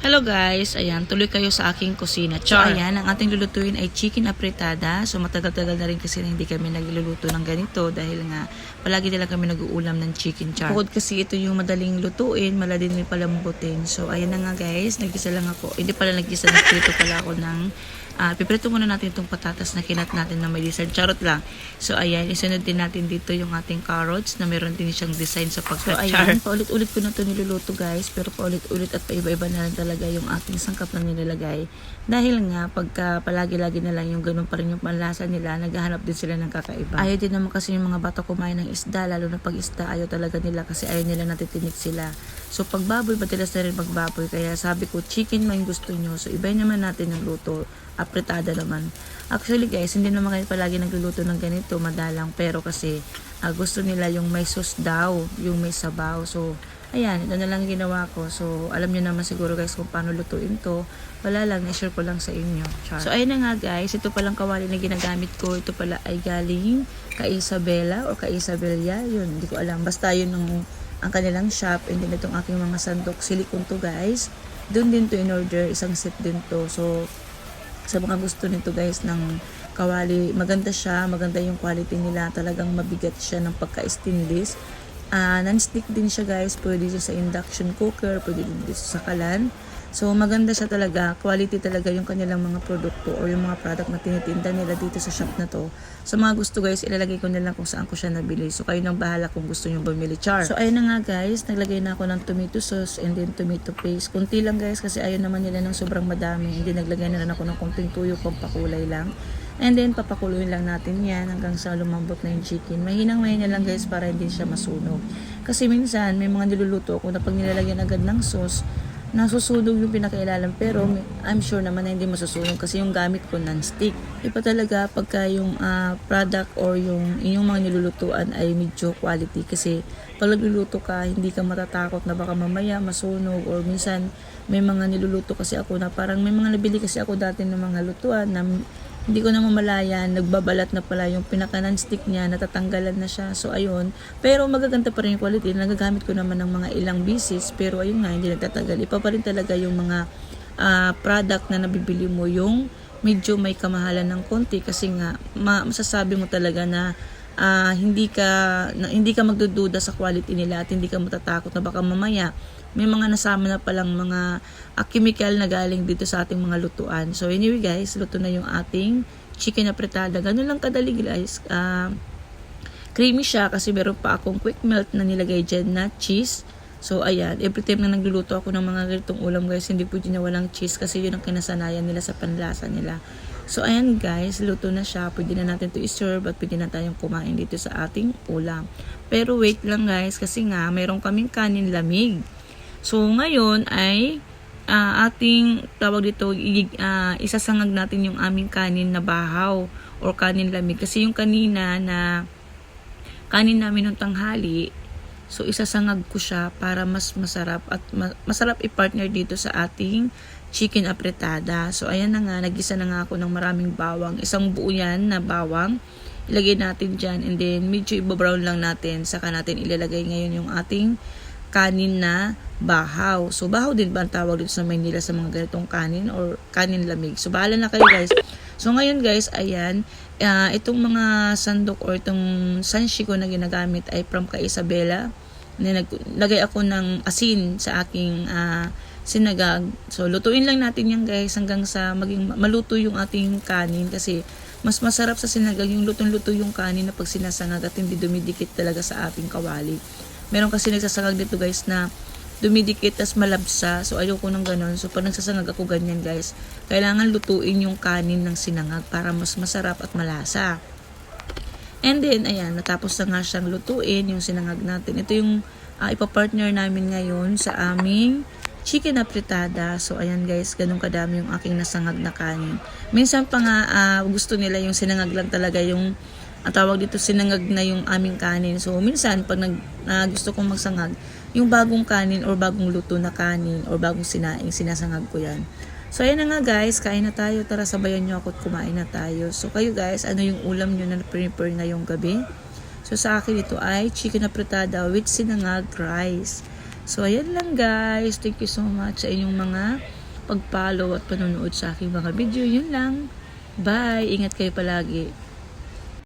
Hello guys, ayan, tuloy kayo sa aking kusina. So ayan, ang ating lulutuin ay chicken apretada. So matagal-tagal na rin kasi na hindi kami nagluluto ng ganito dahil nga palagi nila kami nag-uulam ng chicken char. Bukod kasi ito yung madaling lutuin, maladin din palambutin. So ayan na nga guys, nagisa lang ako. Hindi pala nagisa, nagprito pala ako ng piprito muna natin itong patatas na kinat natin na may design. Charot lang. So, ayan, isunod din natin dito yung ating carrots na meron din siyang design sa pagka-char. So, ayan, paulit-ulit ko na ito niluluto guys. Pero paulit-ulit at paiba-iba na lang talaga yung ating sangkap na nilalagay. Dahil nga, pagka palagi-lagi na lang yung ganun pa rin yung panlasa nila, naghahanap din sila ng kakaiba. Ayaw din naman kasi yung mga bata kumain ng isda, lalo na pag isda, ayaw talaga nila kasi ayaw nila natitinik sila. So, pag baboy, madalas na rin magbaboy. Kaya sabi ko, chicken mo yung gusto nyo. So, ibay naman natin ng luto. Apretada naman. Actually guys, hindi naman kayo palagi nagluluto ng ganito, madalang. Pero kasi, gusto nila yung may sauce daw, yung may sabaw. So, ayan, ito na lang ginawa ko. So, alam nyo naman siguro guys kung paano lutuin to. Wala lang, i-share ko lang sa inyo. Char. So, ayun na nga guys, ito palang kawali na ginagamit ko. Ito pala ay galing kay Isabela o kay Isabella. Yun, hindi ko alam. Basta yun ang kanilang shop. And then itong aking mga sandok, silikon to guys. Doon din to in order, isang set din to. So, sa mga gusto nito guys ng kawali, maganda siya, maganda yung quality nila, talagang mabigat siya ng pagka-stainless. Non-stick din siya guys, pwede siya sa induction cooker, pwede din sa kalan. So maganda siya talaga, quality talaga yung kanilang mga produkto o yung mga product na tinitinda nila dito sa shop na to. So mga gusto guys, ilalagay ko na lang kung saan ko siya nabili. So kayo nang bahala kung gusto nyo bumili, char. So ayun na nga guys, naglagay na ako ng tomato sauce and then tomato paste. Kunti lang guys kasi ayaw naman nila ng sobrang madami. Hindi naglagay na rin ako ng konting tuyo, pampakulay lang. And then papakuluin lang natin yan hanggang sa lumambot na yung chicken. Mahinang-mahina lang guys para hindi siya masunog. Kasi minsan may mga niluluto ako na pag nilalagyan agad ng sauce, nasusunog yung pinakailalim, pero I'm sure naman na hindi masusunog kasi yung gamit ko non-stick. Iba talaga pagka yung product or yung inyong mga nilulutuan ay medyo quality kasi pag nagluluto ka, hindi ka matatakot na baka mamaya masunog or minsan may mga niluluto kasi ako na parang may mga nabili kasi ako dati ng mga lutuan na hindi ko na mamalayan, nagbabalat na pala yung pinaka-non-stick niya, natatanggalan na siya. So, ayun. Pero magaganda pa rin yung quality. Nagagamit ko naman ng mga ilang bisis. Pero, ayun nga, hindi nagtatagal. Ipa pa rin talaga yung mga product na nabibili mo yung medyo may kamahalan ng konti. Kasi nga, masasabi mo talaga na hindi ka magdududa sa quality nila at hindi ka matatakot na baka mamaya may mga nasama na palang mga chemical na galing dito sa ating mga lutuan. So anyway guys, luto na yung ating chicken apretada. Ganun lang kadali guys. Creamy siya kasi meron pa akong quick melt na nilagay dyan na cheese. So ayan, every time na nagluluto ako ng mga ganitong ulam guys, hindi pwede na walang cheese kasi yun ang kinasanayan nila sa panlasa nila. So ayan guys, luto na siya. Pwede na natin to i-serve at pwede na tayong kumain dito sa ating ulam. Pero wait lang guys, kasi nga mayroon kaming kanin lamig. So ngayon ay ating tawag dito, isasangag natin yung aming kanin na bahaw or kanin lamig. Kasi yung kanina na kanin namin ng tanghali, so isasangag ko siya para mas masarap at masarap i-partner dito sa ating chicken apretada. So ayan na nga, nagisa na nga ako ng maraming bawang. Isang buo yan na bawang. Ilagay natin dyan and then medyo i-brown lang natin. Saka natin ilalagay ngayon yung ating kanin na bahaw. So bahaw din ba ang tawag dito sa Maynila sa mga ganitong kanin or kanin lamig. So bahala na kayo guys. So ngayon guys, ayan, itong mga sandok or itong sanshi ko na ginagamit ay from kay Isabela. Naglagay ako ng asin sa aking sinagag. So lutuin lang natin yan guys hanggang sa maging maluto yung ating kanin kasi mas masarap sa sinagag yung lutong-luto yung kanin na pag sinasangag at hindi dumidikit talaga sa ating kawali. Meron kasi nagsasangag dito guys na dumidikit tas malabsa. So ayoko nang ganun. So pag nagsasangag ako ganyan guys, kailangan lutuin yung kanin ng sinangag para mas masarap at malasa. And then ayan, natapos na nga siyang lutuin yung sinangag natin. Ito yung ipapartner namin ngayon sa aming chicken apretada. So ayan guys, ganun kadami yung aking nasangag na kanin. Minsan pa nga gusto nila yung sinangag lang talaga yung ang tawag dito sinangag na yung aming kanin. So minsan pag gusto kong magsangag, yung bagong kanin or bagong luto na kanin or bagong sinaing, sinasangag ko yan. So ayan na nga guys, kain na tayo. Tara sabayan nyo ako at kumain na tayo. So kayo guys, ano yung ulam nyo na prepare ngayong gabi? So sa akin ito ay chicken apretada with sinangag rice. So, ayan lang guys. Thank you so much sa inyong mga pag-follow at panonood sa aking mga video. Yun lang. Bye! Ingat kayo palagi.